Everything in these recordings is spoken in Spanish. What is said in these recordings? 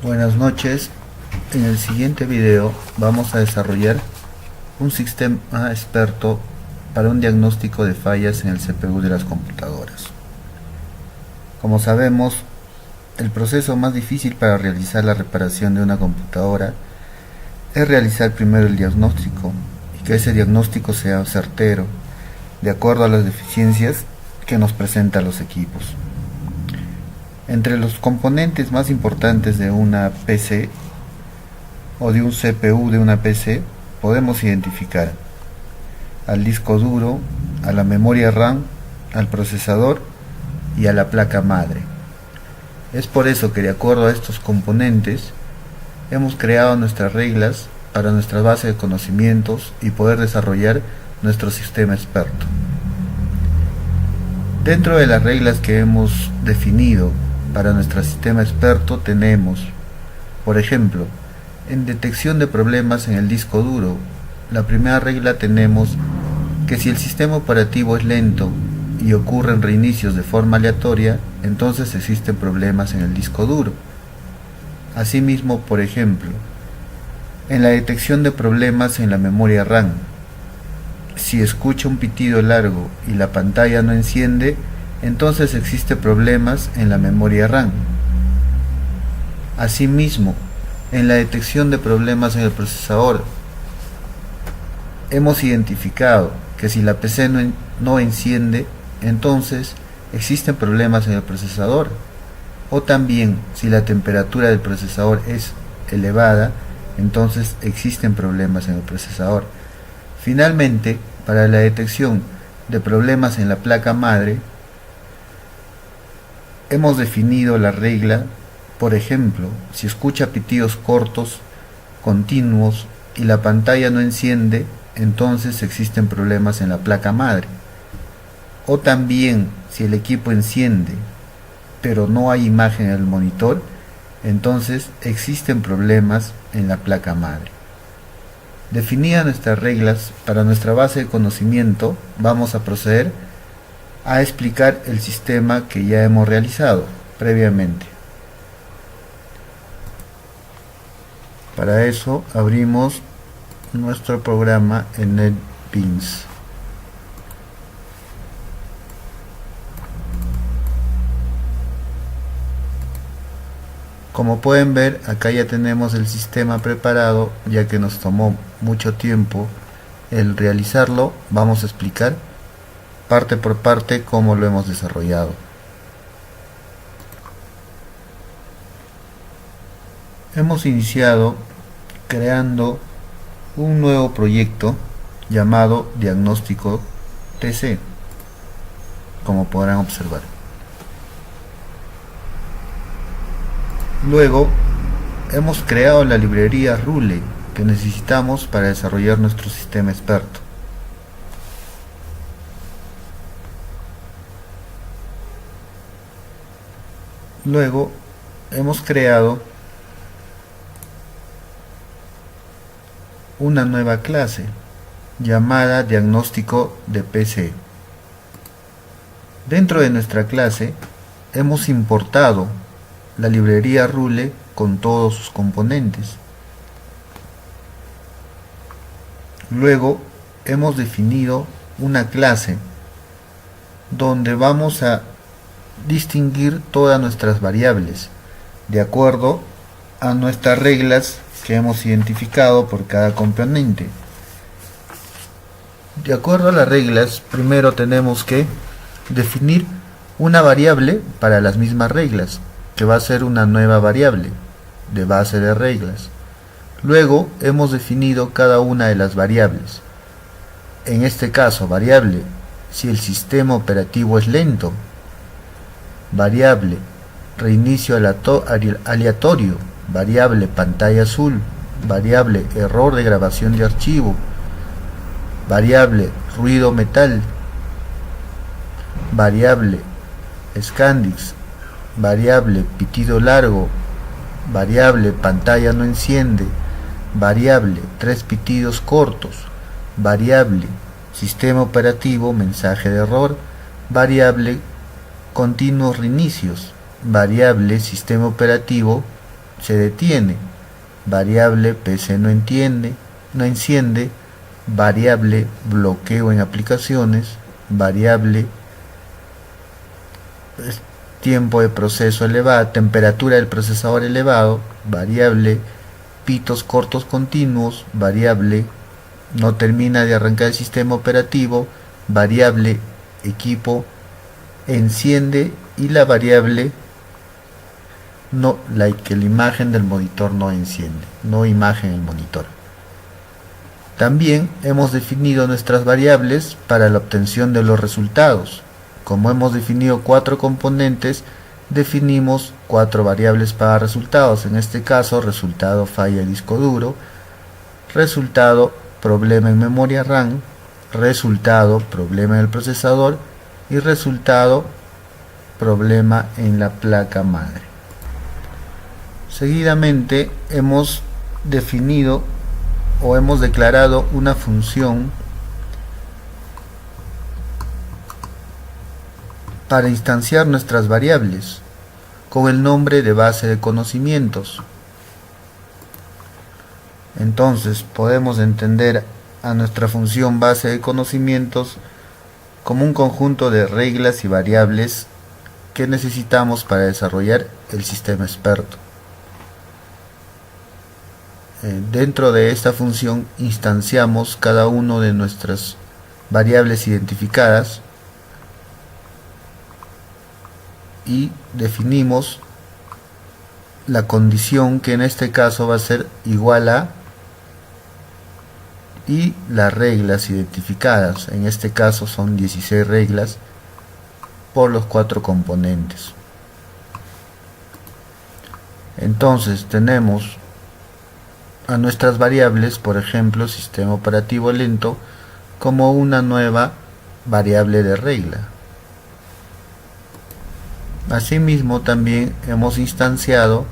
Buenas noches. En el siguiente video vamos a desarrollar un sistema experto para un diagnóstico de fallas en el CPU de las computadoras. Como sabemos, el proceso más difícil para realizar la reparación de una computadora es realizar primero el diagnóstico y que ese diagnóstico sea certero, de acuerdo a las deficiencias que nos presentan los equipos. Entre los componentes más importantes de una PC o de un CPU de una PC podemos identificar al disco duro, a la memoria RAM, al procesador y a la placa madre. Es por eso que de acuerdo a estos componentes hemos creado nuestras reglas para nuestra base de conocimientos y poder desarrollar nuestro sistema experto. Dentro de las reglas que hemos definido para nuestro sistema experto tenemos, por ejemplo, en detección de problemas en el disco duro, la primera regla tenemos que si el sistema operativo es lento y ocurren reinicios de forma aleatoria, entonces existen problemas en el disco duro. Asimismo, por ejemplo, en la detección de problemas en la memoria RAM, si escucha un pitido largo y la pantalla no enciende, entonces existen problemas en la memoria RAM. Asimismo, en la detección de problemas en el procesador, hemos identificado que si la PC no enciende, entonces existen problemas en el procesador. O también, si la temperatura del procesador es elevada, entonces existen problemas en el procesador. Finalmente, para la detección de problemas en la placa madre, hemos definido la regla, por ejemplo, si escucha pitidos cortos, continuos y la pantalla no enciende, entonces existen problemas en la placa madre. O también, si el equipo enciende, pero no hay imagen en el monitor, entonces existen problemas en la placa madre. Definidas nuestras reglas para nuestra base de conocimiento, vamos a proceder a explicar el sistema que ya hemos realizado previamente. Para eso abrimos nuestro programa en NetBeans. Como pueden ver, acá ya tenemos el sistema preparado, ya que nos tomó mucho tiempo el realizarlo. Vamos a explicar parte por parte cómo lo hemos desarrollado. Hemos iniciado creando un nuevo proyecto llamado Diagnóstico TC, como podrán observar. Luego hemos creado la librería Rule que necesitamos para desarrollar nuestro sistema experto. Luego hemos creado una nueva clase llamada diagnóstico de PC. Dentro de nuestra clase hemos importado la librería Rule con todos sus componentes. Luego hemos definido una clase donde vamos a distinguir todas nuestras variables de acuerdo a nuestras reglas que hemos identificado por cada componente. De acuerdo a las reglas, primero tenemos que definir una variable para las mismas reglas, que va a ser una nueva variable de base de reglas. Luego hemos definido cada una de las variables. En este caso, variable si el sistema operativo es lento, variable reinicio aleatorio, variable pantalla azul, variable error de grabación de archivo, variable ruido metal, variable Scandix, variable pitido largo, variable pantalla no enciende, variable 3 pitidos cortos, variable sistema operativo mensaje de error, variable continuos reinicios, variable sistema operativo se detiene, variable PC no enciende, variable bloqueo en aplicaciones, variable tiempo de proceso elevado, temperatura del procesador elevado, variable pitos cortos continuos, variable no termina de arrancar el sistema operativo, variable equipo enciende y la variable no, que la imagen del monitor no enciende, no imagen en el monitor. También hemos definido nuestras variables para la obtención de los resultados. Como hemos definido 4 componentes, definimos 4 variables para resultados. En este caso, resultado falla disco duro, resultado problema en memoria RAM, resultado problema en el procesador y resultado problema en la placa madre. Seguidamente hemos definido o hemos declarado una función para instanciar nuestras variables con el nombre de base de conocimientos. Entonces podemos entender a nuestra función base de conocimientos como un conjunto de reglas y variables que necesitamos para desarrollar el sistema experto. Dentro de esta función instanciamos cada una de nuestras variables identificadas y definimos la condición, que en este caso va a ser igual a, y las reglas identificadas. En este caso son 16 reglas por los 4 componentes. Entonces tenemos a nuestras variables, por ejemplo, sistema operativo lento, como una nueva variable de regla. Asimismo, también hemos instanciado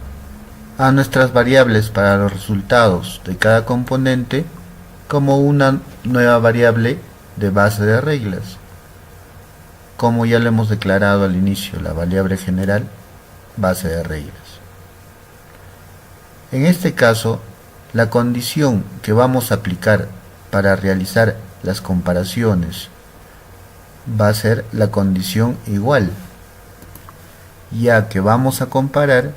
a nuestras variables para los resultados de cada componente como una nueva variable de base de reglas, como ya lo hemos declarado al inicio, la variable general base de reglas. En este caso, la condición que vamos a aplicar para realizar las comparaciones va a ser la condición igual, ya que vamos a comparar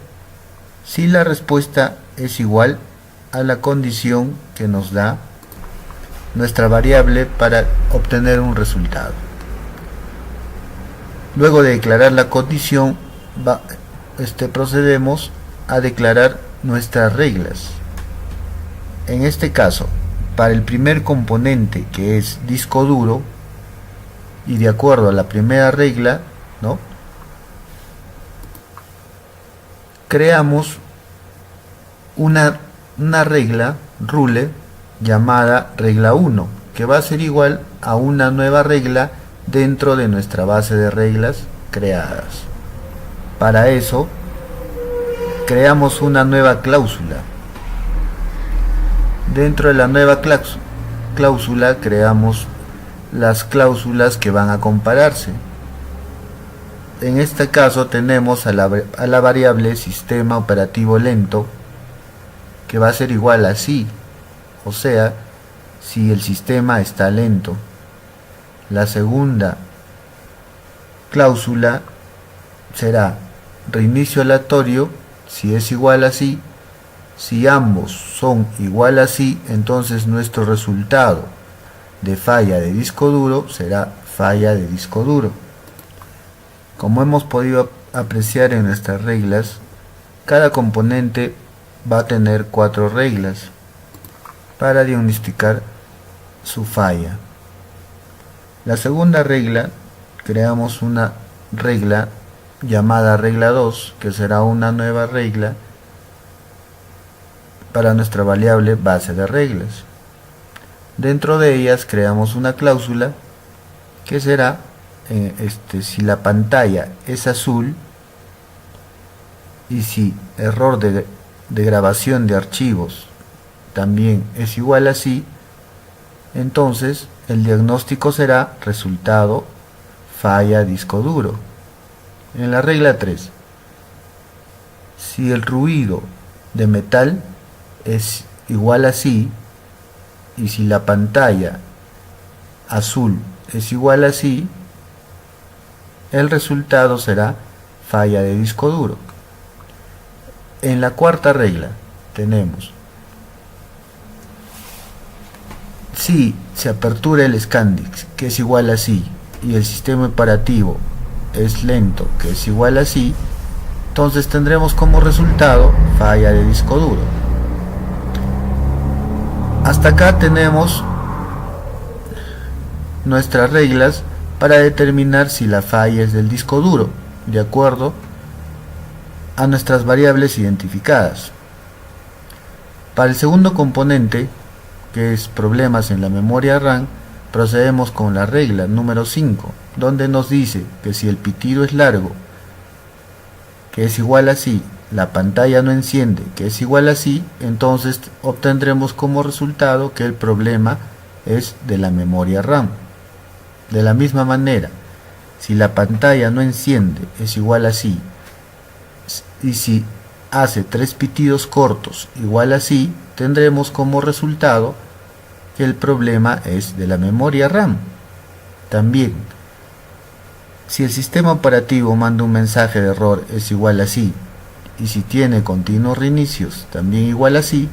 si la respuesta es igual a la condición que nos da nuestra variable para obtener un resultado. Luego de declarar la condición, procedemos a declarar nuestras reglas. En este caso, para el primer componente, que es disco duro, y de acuerdo a la primera regla, ¿no?, creamos una regla, rule, llamada regla 1, que va a ser igual a una nueva regla dentro de nuestra base de reglas creadas. Para eso, creamos una nueva cláusula. Dentro de la nueva cláusula creamos las cláusulas que van a compararse. En este caso tenemos a la variable sistema operativo lento, que va a ser igual a sí, o sea, si el sistema está lento. La segunda cláusula será reinicio aleatorio, si es igual a sí. Si ambos son igual a sí, entonces nuestro resultado de falla de disco duro será falla de disco duro. Como hemos podido apreciar en nuestras reglas, cada componente va a tener 4 reglas para diagnosticar su falla. La segunda regla, creamos una regla llamada regla 2, que será una nueva regla para nuestra variable base de reglas. Dentro de ellas creamos una cláusula que será si la pantalla es azul y si error de grabación de archivos también es igual a sí, entonces el diagnóstico será resultado falla disco duro. En la regla 3, si el ruido de metal es igual a así, y si la pantalla azul es igual a así, el resultado será falla de disco duro. En la cuarta regla tenemos: si se apertura el ScanDisk, que es igual a así, y el sistema operativo es lento, que es igual a así, entonces tendremos como resultado falla de disco duro. Hasta acá tenemos nuestras reglas para determinar si la falla es del disco duro, de acuerdo a nuestras variables identificadas. Para el segundo componente, que es problemas en la memoria RAM, procedemos con la regla número 5, donde nos dice que si el pitido es largo, que es igual a así, la pantalla no enciende, que es igual a así, entonces obtendremos como resultado que el problema es de la memoria RAM. De la misma manera, si la pantalla no enciende, es igual a así, y si hace 3 pitidos cortos igual a así, tendremos como resultado que el problema es de la memoria RAM. También, si el sistema operativo manda un mensaje de error es igual a así, y si tiene continuos reinicios también igual a así,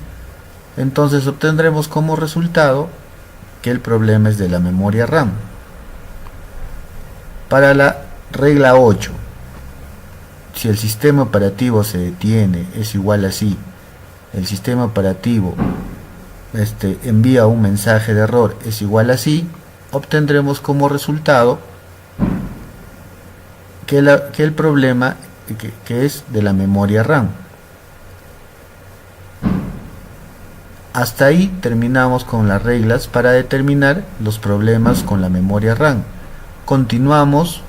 entonces obtendremos como resultado que el problema es de la memoria RAM. Para la regla 8, si el sistema operativo se detiene es igual a así, el sistema operativo envía un mensaje de error es igual a así, obtendremos como resultado que el problema que es de la memoria RAM. Hasta ahí terminamos con las reglas para determinar los problemas con la memoria RAM. Continuamos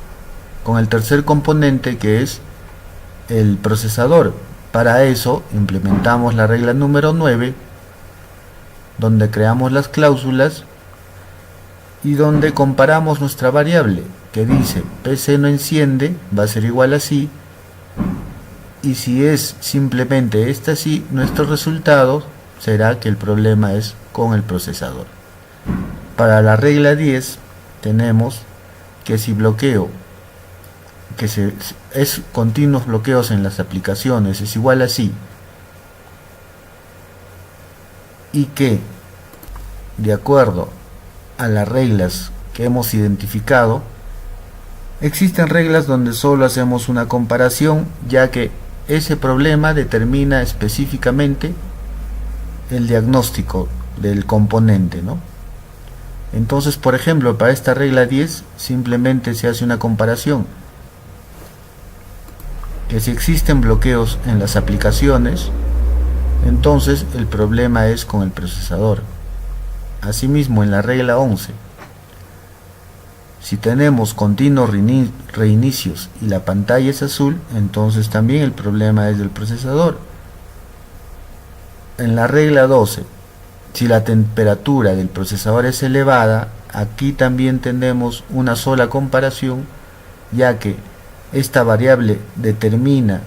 con el tercer componente, que es el procesador. Para eso implementamos la regla número 9, donde creamos las cláusulas y donde comparamos nuestra variable, que dice PC no enciende, va a ser igual a así, y si es simplemente esta así, nuestro resultado será que el problema es con el procesador. Para la regla 10 tenemos que si bloqueo, es continuos bloqueos en las aplicaciones, es igual a así, y que de acuerdo a las reglas que hemos identificado, existen reglas donde solo hacemos una comparación, ya que ese problema determina específicamente el diagnóstico del componente, ¿no? Entonces, por ejemplo, para esta regla 10 simplemente se hace una comparación, que si existen bloqueos en las aplicaciones, entonces el problema es con el procesador. Asimismo, en la regla 11, si tenemos continuos reinicios y la pantalla es azul, entonces también el problema es del procesador. En la regla 12, si la temperatura del procesador es elevada, aquí también tenemos una sola comparación, ya que esta variable determina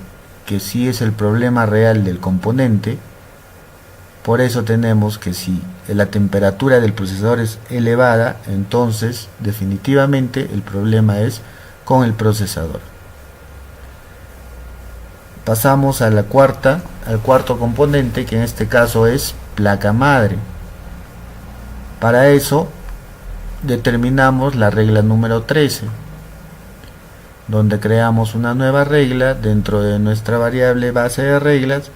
que si es el problema real del componente. Por eso tenemos que si la temperatura del procesador es elevada, entonces definitivamente el problema es con el procesador. Pasamos a al cuarto componente, que en este caso es placa madre. Para eso determinamos la regla número 13, donde creamos una nueva regla dentro de nuestra variable base de reglas.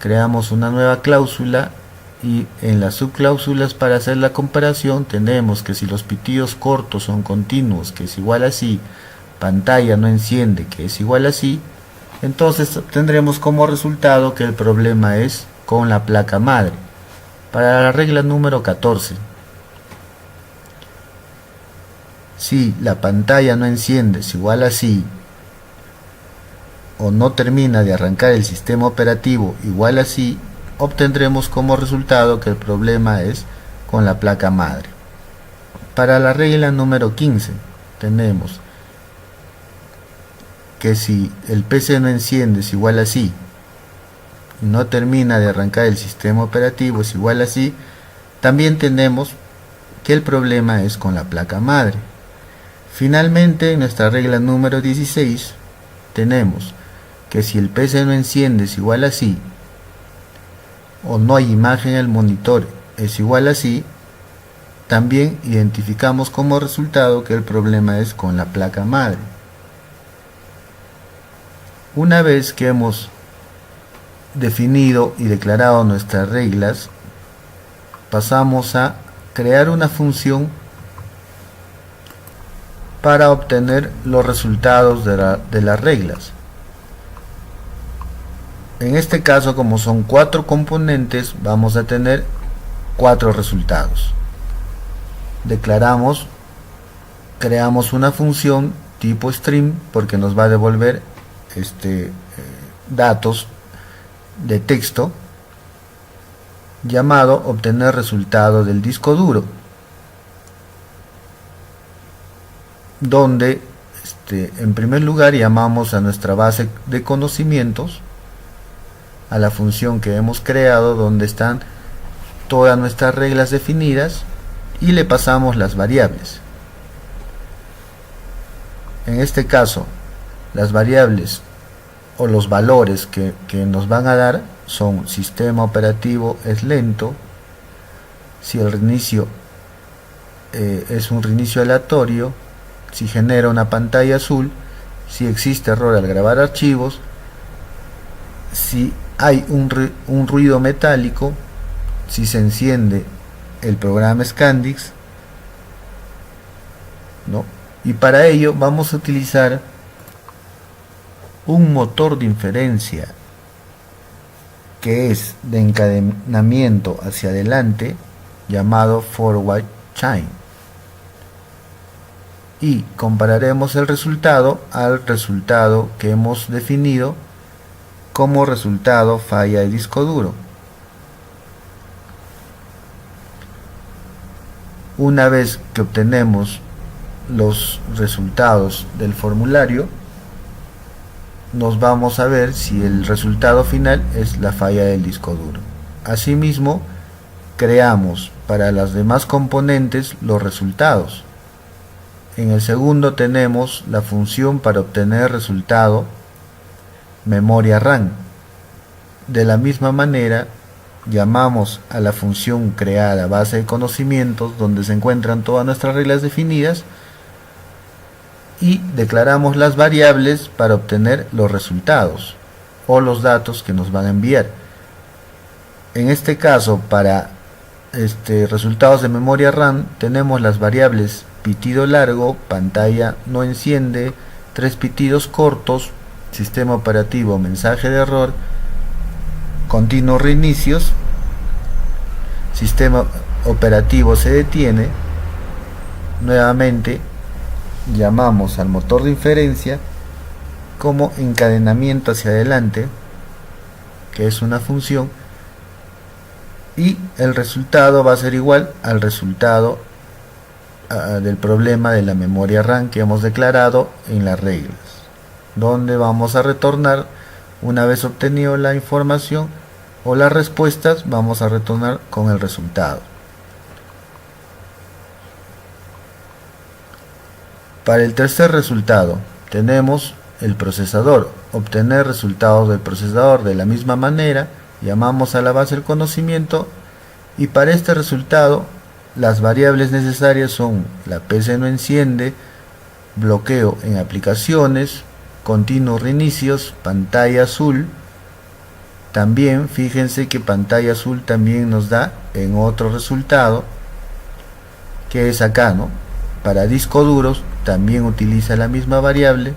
Creamos una nueva cláusula y en las subcláusulas, para hacer la comparación, tenemos que si los pitidos cortos son continuos, que es igual a así, pantalla no enciende, que es igual a así, entonces tendremos como resultado que el problema es con la placa madre. Para la regla número 14, si la pantalla no enciende, es igual a así, o no termina de arrancar el sistema operativo igual a así, obtendremos como resultado que el problema es con la placa madre. Para la regla número 15 tenemos que si el PC no enciende es igual a así, no termina de arrancar el sistema operativo es igual así, también tenemos que el problema es con la placa madre. Finalmente, en nuestra regla número 16 tenemos que si el PC no enciende es igual así, o no hay imagen en el monitor es igual así, también identificamos como resultado que el problema es con la placa madre. Una vez que hemos definido y declarado nuestras reglas, pasamos a crear una función para obtener los resultados de las reglas. En este caso, como son 4 componentes, vamos a tener 4 resultados. Creamos una función tipo stream porque nos va a devolver datos de texto, llamado obtener resultado del disco duro, donde en primer lugar llamamos a nuestra base de conocimientos, a la función que hemos creado donde están todas nuestras reglas definidas, y le pasamos las variables. En este caso, las variables o los valores que nos van a dar son: sistema operativo es lento, si el reinicio es un reinicio aleatorio, si genera una pantalla azul, si existe error al grabar archivos, si hay un ruido metálico, si se enciende el programa Scandix, ¿no? Y para ello vamos a utilizar un motor de inferencia que es de encadenamiento hacia adelante, llamado forward chain, y compararemos el resultado al resultado que hemos definido como resultado falla de disco duro. Una vez que obtenemos los resultados del formulario, nos vamos a ver si el resultado final es la falla del disco duro. Asimismo, creamos para las demás componentes los resultados. En el segundo tenemos la función para obtener resultado memoria RAM. De la misma manera, llamamos a la función creada base de conocimientos, donde se encuentran todas nuestras reglas definidas, y declaramos las variables para obtener los resultados o los datos que nos van a enviar. En este caso, para resultados de memoria RAM, tenemos las variables pitido largo, pantalla no enciende, 3 pitidos cortos, sistema operativo mensaje de error, continuos reinicios, sistema operativo se detiene. Nuevamente llamamos al motor de inferencia como encadenamiento hacia adelante, que es una función, y el resultado va a ser igual al resultado del problema de la memoria RAM que hemos declarado en las reglas, donde vamos a retornar, una vez obtenido la información o las respuestas, vamos a retornar con el resultado. Para el tercer resultado tenemos el procesador, obtener resultados del procesador. De la misma manera, llamamos a la base del conocimiento, y para este resultado las variables necesarias son: la PC no enciende, bloqueo en aplicaciones, continuos reinicios, pantalla azul. También fíjense que pantalla azul también nos da en otro resultado, que es acá, ¿no? Para discos duros también utiliza la misma variable,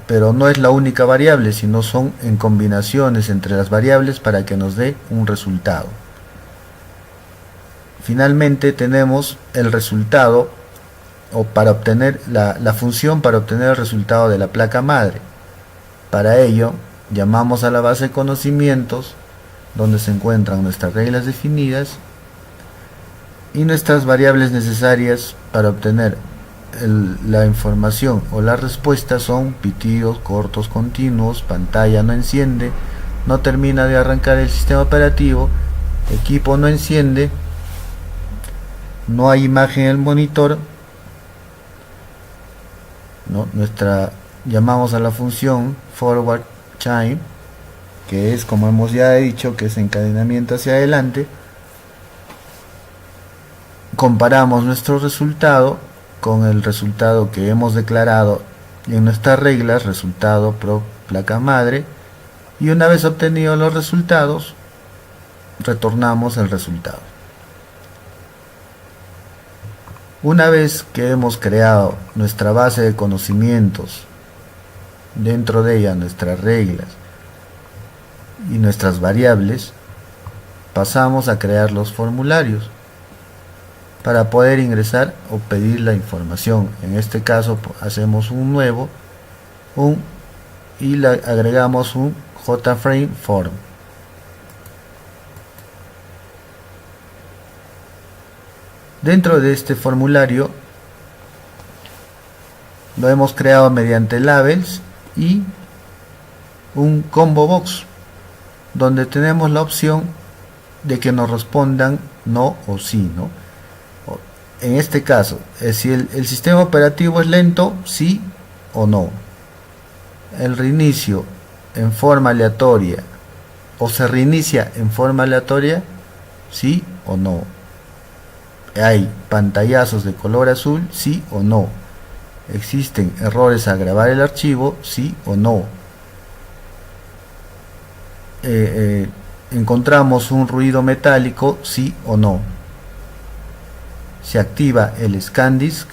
pero no es la única variable, sino son en combinaciones entre las variables para que nos dé un resultado. Finalmente tenemos el resultado, o para obtener la función para obtener el resultado de la placa madre. Para ello llamamos a la base de conocimientos, donde se encuentran nuestras reglas definidas y nuestras variables necesarias para obtener la información o la respuesta son pitidos cortos continuos, pantalla no enciende, no termina de arrancar el sistema operativo, equipo no enciende, no hay imagen en el monitor, ¿no? Llamamos a la función forward chime, que es, como hemos ya dicho, que es encadenamiento hacia adelante. Comparamos nuestro resultado con el resultado que hemos declarado en nuestras reglas, resultado pro placa madre, y una vez obtenidos los resultados, retornamos el resultado. Una vez que hemos creado nuestra base de conocimientos, dentro de ella nuestras reglas y nuestras variables, pasamos a crear los formularios para poder ingresar o pedir la información. En este caso hacemos un nuevo y le agregamos un JFrame form. Dentro de este formulario lo hemos creado mediante labels y un combo box, donde tenemos la opción de que nos respondan no o sí, ¿no? En este caso, si el sistema operativo es lento, sí o no. El reinicio en forma aleatoria o se reinicia en forma aleatoria, sí o no. Hay pantallazos de color azul, sí o no. Existen errores al grabar el archivo, sí o no. Encontramos un ruido metálico, sí o no. Se activa el ScanDisk,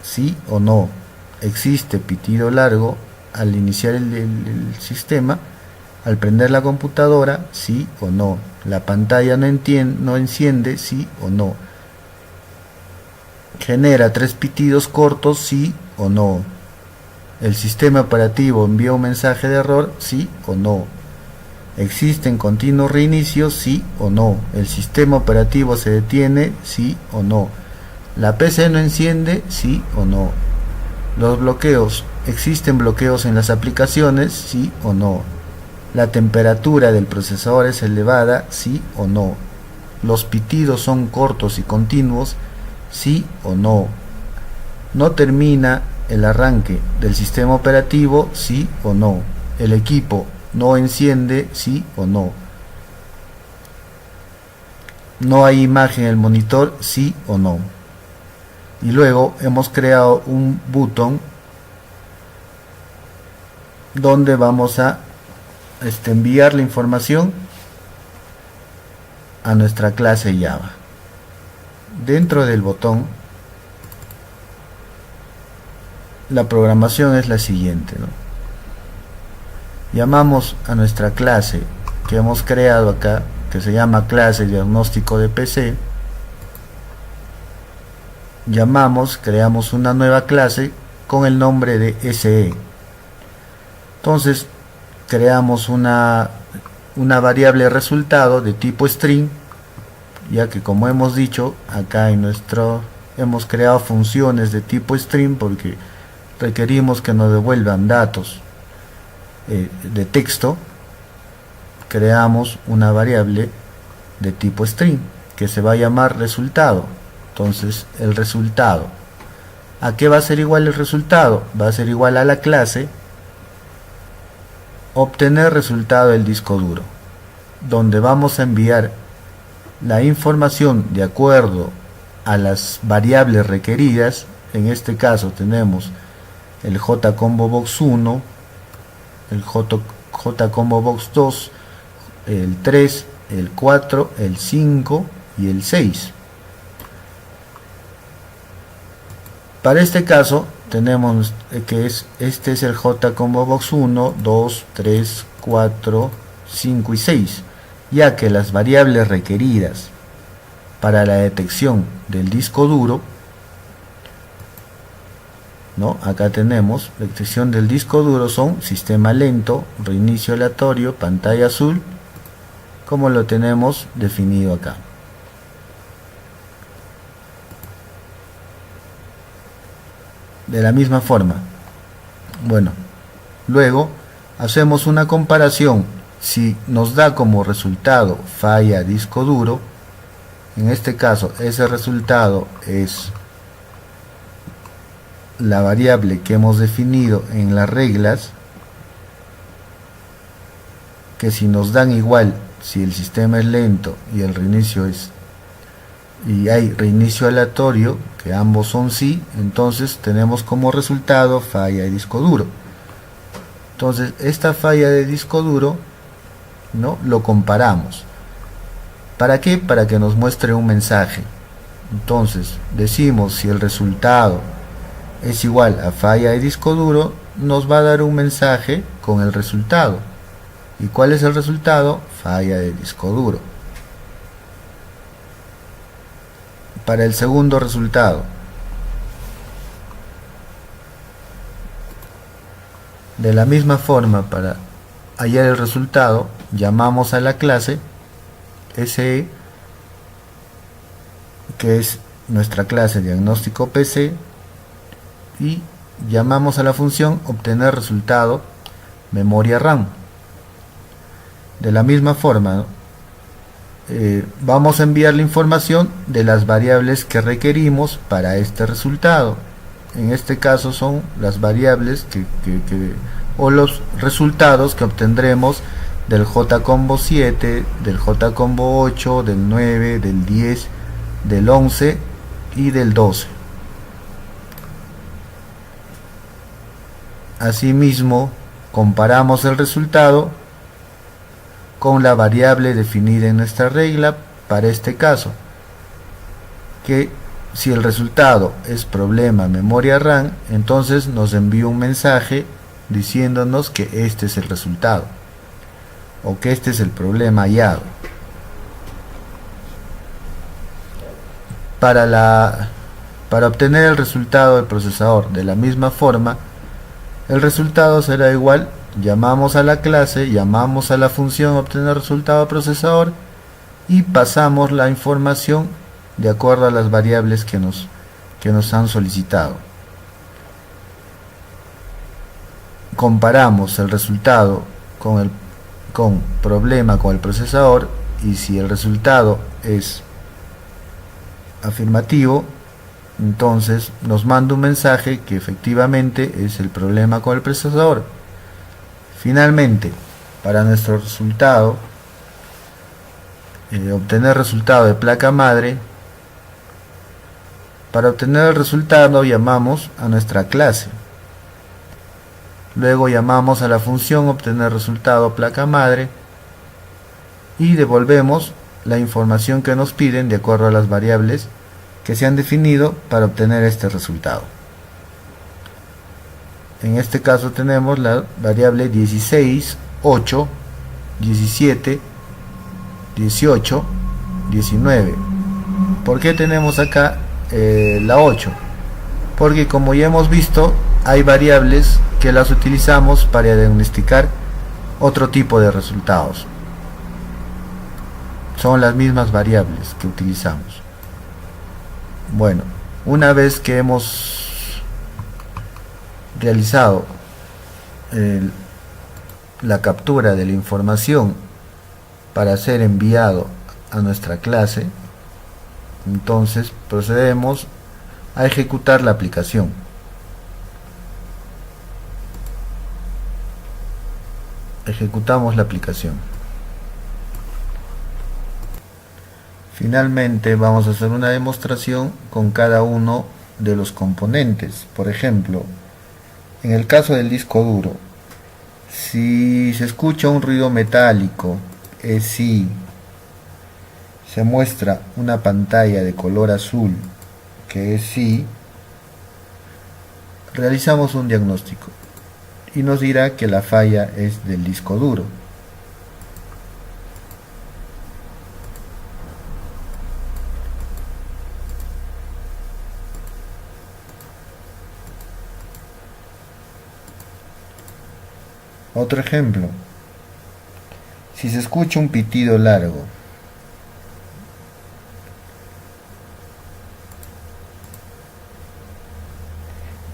sí o no. Existe pitido largo al iniciar el sistema. Al prender la computadora, sí o no. La pantalla no enciende, sí o no. Genera 3 pitidos cortos, sí o no. El sistema operativo envía un mensaje de error, sí o no. ¿Existen continuos reinicios? Sí o no. ¿El sistema operativo se detiene? Sí o no. ¿La PC no enciende? Sí o no. Los bloqueos. ¿Existen bloqueos en las aplicaciones? Sí o no. ¿La temperatura del procesador es elevada? Sí o no. ¿Los pitidos son cortos y continuos? Sí o no. ¿No termina el arranque del sistema operativo? Sí o no. ¿El equipo no enciende? Sí o no. ¿No hay imagen en el monitor? Sí o no. Y luego hemos creado un botón donde vamos a enviar la información a nuestra clase Java. Dentro del botón, la programación es la siguiente, ¿no? Llamamos a nuestra clase que hemos creado acá, que se llama clase diagnóstico de PC. Creamos una nueva clase con el nombre de SE. Entonces creamos una variable resultado de tipo string, ya que, como hemos dicho acá hemos creado funciones de tipo string porque requerimos que nos devuelvan datos de texto. Creamos una variable de tipo string que se va a llamar resultado. Entonces, el resultado, ¿a qué va a ser igual el resultado? Va a ser igual a la clase obtener resultado del disco duro, donde vamos a enviar la información de acuerdo a las variables requeridas. En este caso tenemos el JComboBox 1, el JComboBox 2, el 3, el 4, el 5 y el 6. Para este caso tenemos que este es el JComboBox 1, 2, 3, 4, 5 y 6, ya que las variables requeridas para la detección del disco duro, ¿no? Acá tenemos la detección del disco duro, son sistema lento, reinicio aleatorio, pantalla azul, como lo tenemos definido acá. de la misma forma. Bueno, luego hacemos una comparación. Si nos da como resultado falla disco duro, en este caso ese resultado es la variable que hemos definido en las reglas, que si nos dan igual, si el sistema es lento y el reinicio es y hay reinicio aleatorio, que ambos son sí, entonces tenemos como resultado falla de disco duro. Entonces esta falla de disco duro, ¿no?, lo comparamos. ¿Para qué? Para que nos muestre un mensaje. Entonces decimos si el resultado es igual a falla de disco duro, nos va a dar un mensaje con el resultado. ¿Y cuál es el resultado? Falla de disco duro. Para el segundo resultado, de la misma forma, para hallar el resultado, llamamos a la clase SE, que es nuestra clase diagnóstico PC, y llamamos a la función obtener resultado memoria RAM. De la misma forma, ¿no?, vamos a enviar la información de las variables que requerimos para este resultado. En este caso son las variables o los resultados que obtendremos del JCombo 7, del JCombo 8, del 9, del 10, del 11 y del 12. Asimismo, comparamos el resultado con la variable definida en nuestra regla para este caso, que si el resultado es problema memoria RAM, entonces nos envía un mensaje diciéndonos que este es el resultado o que este es el problema hallado. Para obtener el resultado del procesador, de la misma forma, el resultado será igual. Llamamos a la clase, llamamos a la función obtener resultado del procesador y pasamos la información de acuerdo a las variables que nos han solicitado. Comparamos el resultado con problema con el procesador, y si el resultado es afirmativo, entonces nos manda un mensaje que efectivamente es el problema con el procesador. Finalmente, para nuestro resultado, obtener resultado de placa madre, para obtener el resultado llamamos a nuestra clase. Luego llamamos a la función obtener resultado placa madre y devolvemos la información que nos piden de acuerdo a las variables que se han definido para obtener este resultado. En este caso tenemos la variable 16, 8, 17, 18, 19. ¿Por qué tenemos acá la 8? Porque, como ya hemos visto, hay variables que las utilizamos para diagnosticar otro tipo de resultados. Son las mismas variables que utilizamos. Bueno, una vez que hemos realizado la captura de la información para ser enviado a nuestra clase, entonces procedemos a ejecutar la aplicación. Ejecutamos la aplicación. Finalmente vamos a hacer una demostración con cada uno de los componentes. Por ejemplo, en el caso del disco duro, si se escucha un ruido metálico, es si se muestra una pantalla de color azul, que es si realizamos un diagnóstico y nos dirá que la falla es del disco duro. Otro ejemplo, si se escucha un pitido largo,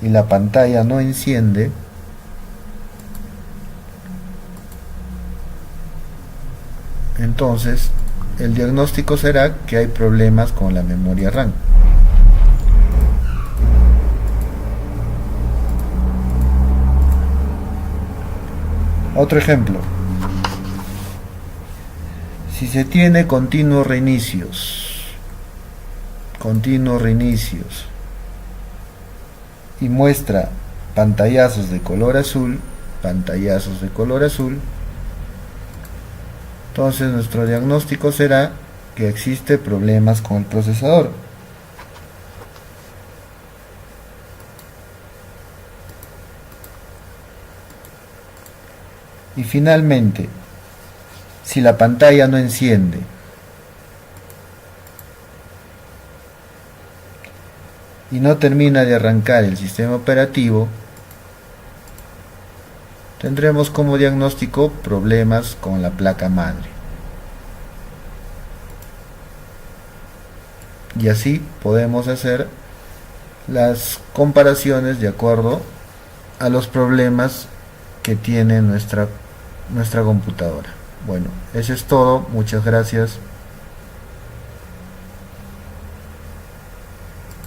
y la pantalla no enciende, entonces el diagnóstico será que hay problemas con la memoria RAM. Otro ejemplo: si se tiene continuos reinicios y muestra pantallazos de color azul, entonces nuestro diagnóstico será que existe problemas con el procesador. Y finalmente, si la pantalla no enciende y no termina de arrancar el sistema operativo, tendremos como diagnóstico problemas con la placa madre. Y así podemos hacer las comparaciones de acuerdo a los problemas que tiene nuestra computadora. Bueno, eso es todo. Muchas gracias.